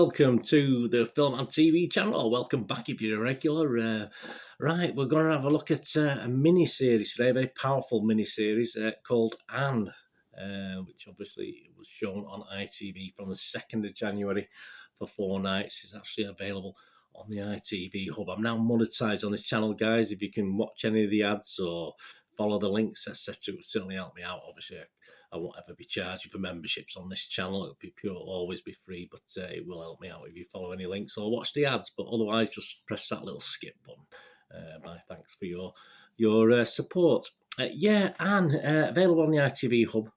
welcome to the Film and TV channel. Welcome back if you're a regular. Right, we're going to have a look at a mini-series today, a very powerful mini-series called Anne, which obviously was shown on ITV from the 2nd of January for 4 nights. It's actually available on the ITV hub. I'm now monetized on this channel, guys. If you can watch any of the ads or follow the links, etc., it will certainly help me out. Obviously, I won't ever be charging for memberships on this channel. It'll be pure, always be free, but it will help me out if you follow any links or watch the ads. But otherwise, just press that little skip button. My thanks for your support. Anne, available on the ITV hub.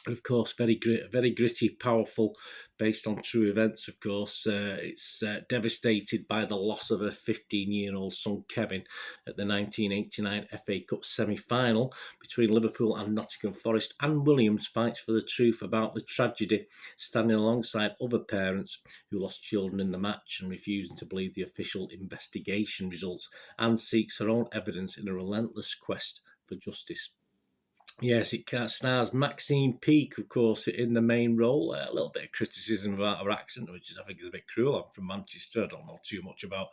Of course, very gritty, powerful, based on true events, of course. It's devastated by the loss of her 15-year-old son, Kevin, at the 1989 FA Cup semi-final between Liverpool and Nottingham Forest. Anne Williams fights for the truth about the tragedy, standing alongside other parents who lost children in the match and refusing to believe the official investigation results. Anne seeks her own evidence in a relentless quest for justice. Yes, it stars Maxine Peake, of course, in the main role. A little bit of criticism about her accent, which I think is a bit cruel. I'm from Manchester. I don't know too much about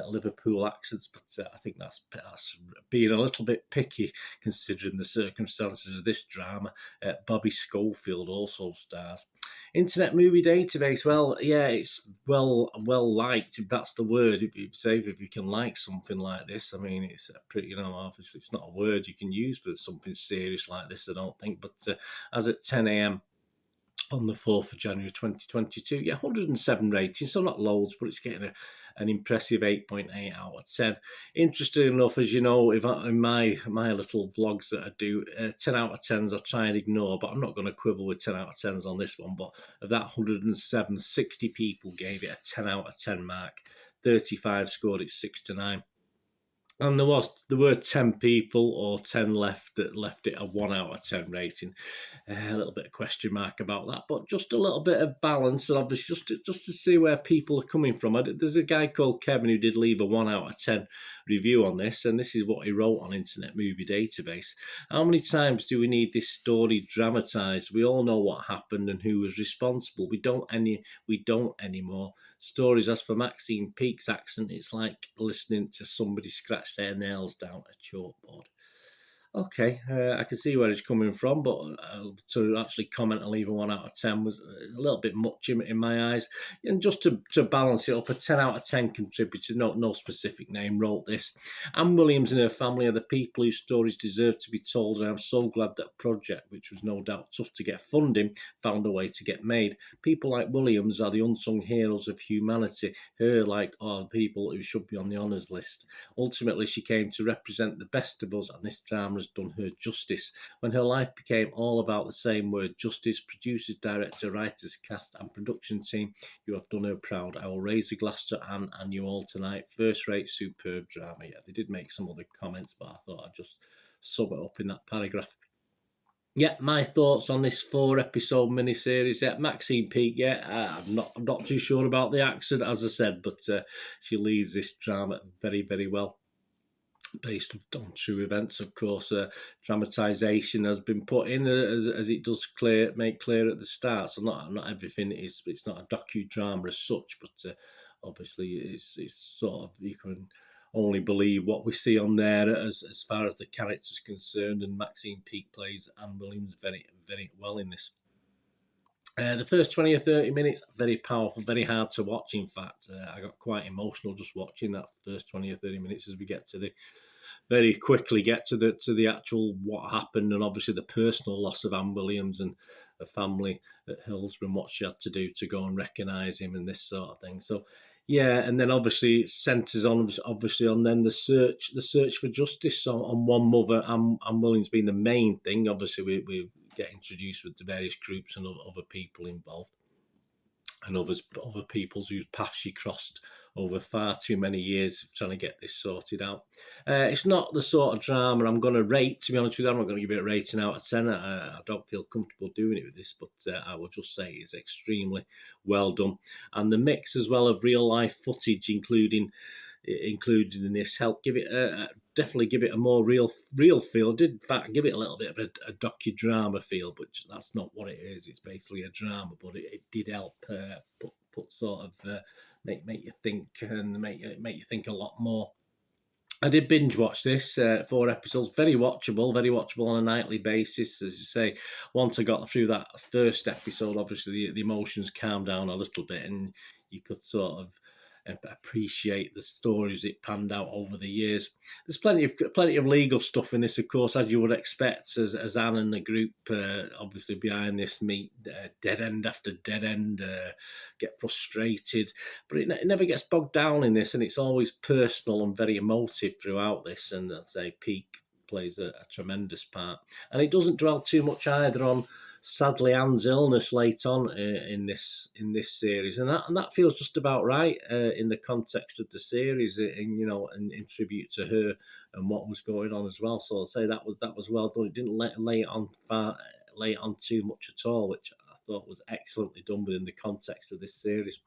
Liverpool accents, but I think that's being a little bit picky considering the circumstances of this drama. Bobby Schofield also stars. Internet Movie Database, well, yeah, it's well liked, if that's the word. If you can like something like this, I mean, it's pretty, obviously it's not a word you can use for something serious like this, I don't think, but as at 10 a.m. on the 4th of January 2022, 107 ratings, so not loads, but it's getting an impressive 8.8 out of 10. Interesting enough, as you know, in my little vlogs that I do, 10 out of 10s I try and ignore, but I'm not going to quibble with 10 out of 10s on this one. But of that 107, 60 people gave it a 10 out of 10 mark, 35 scored it 6 to 9. And there were 10 people or 10 left that left it a 1 out of 10 rating. A little bit of question mark about that, but just a little bit of balance, and obviously just to see where people are coming from. There's a guy called Kevin who did leave a 1 out of 10 review on this, and this is what he wrote on Internet Movie Database. How many times do we need this story dramatised? We all know what happened and who was responsible. We don't anymore. Stories. As for Maxine Peake's accent, it's like listening to somebody scratch their nails down a chalkboard. Okay, I can see where it's coming from, but to actually comment and leave a 1 out of 10 was a little bit much in my eyes. And just to balance it up, a 10 out of 10 contributor, no specific name, wrote this. Anne Williams and her family are the people whose stories deserve to be told, and I'm so glad that project, which was no doubt tough to get funding, found a way to get made. People like Williams are the unsung heroes of humanity. Her, like, are people who should be on the honours list. Ultimately, she came to represent the best of us, and this drama has done her justice. When her life became all about the same word, justice, producers, director, writers, cast and production team, you have done her proud. I will raise a glass to Anne and you all tonight. First rate, superb drama. Yeah, they did make some other comments, but I thought I'd just sum it up in that paragraph. Yeah, my thoughts on this 4-episode miniseries. Yeah, Maxine Peake. Yeah, I'm not too sure about the accent, as I said, but she leads this drama very, very well. Based on true events, of course. Dramatisation has been put in as it does make clear at the start. So not everything is. It's not a docudrama as such, but obviously it's sort of, you can only believe what we see on there as far as the character's concerned. And Maxine Peake plays Anne Williams very, very well in this. The first 20 or 30 minutes, very powerful, very hard to watch. In fact, I got quite emotional just watching that first 20 or 30 minutes as we very quickly get to the actual what happened, and obviously the personal loss of Anne Williams and the family at Hillsborough and what she had to do to go and recognise him and this sort of thing. So yeah, and then obviously it centres on then the search for justice on one mother, Anne Williams being the main thing. Obviously we get introduced with the various groups and other people involved, and other people's whose paths she crossed over far too many years of trying to get this sorted out. It's not the sort of drama I'm going to rate, to be honest with you. I'm not going to give it a rating out of 10. I don't feel comfortable doing it with this, but I will just say it's extremely well done. And the mix as well of real life footage, included in this, helped give it definitely give it a more real feel. Did in fact give it a little bit of a docudrama feel, but that's not what it is. It's basically a drama, but it did help put put sort of make you think and make you think a lot more. I did binge watch this, 4 episodes, very watchable on a nightly basis. As you say, once I got through that first episode, obviously the emotions calmed down a little bit, and you could sort of appreciate the stories it panned out over the years. There's plenty of legal stuff in this, of course, as you would expect, as Anne and the group, obviously behind this, meet dead end after dead end, get frustrated, but it never gets bogged down in this, and it's always personal and very emotive throughout this. And I'd say Peake plays a tremendous part, and it doesn't dwell too much either on, sadly, Anne's illness late on in this series, and that feels just about right in the context of the series, and in tribute to her and what was going on as well. So I'll say that was well done. It didn't lay it on too much at all, which I thought was excellently done within the context of this series.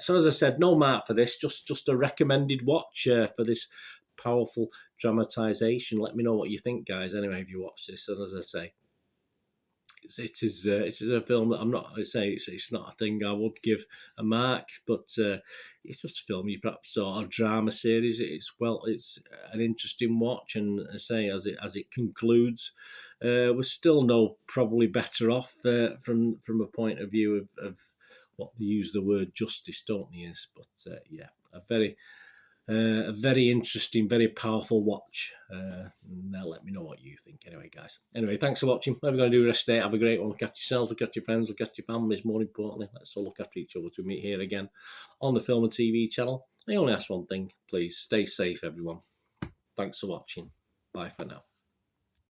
So as I said, no mark for this, just a recommended watch for this powerful dramatisation. Let me know what you think, guys. Anyway, if you watch this, and as I say, it is a film that I say it's not a thing I would give a mark, but it's just a film you perhaps saw, a drama series. It's an interesting watch, and I say as it concludes, we're still probably better off from a point of view of what they use the word justice, don't they? But yeah, a very interesting, very powerful watch. Now let me know what you think. Anyway, guys. Anyway, thanks for watching. Whatever you're going to do rest of the day, have a great one. Look after yourselves, look after your friends, look after your families. More importantly, let's all look after each other till we meet here again on the Film and TV channel. I only ask one thing, please. Stay safe, everyone. Thanks for watching. Bye for now.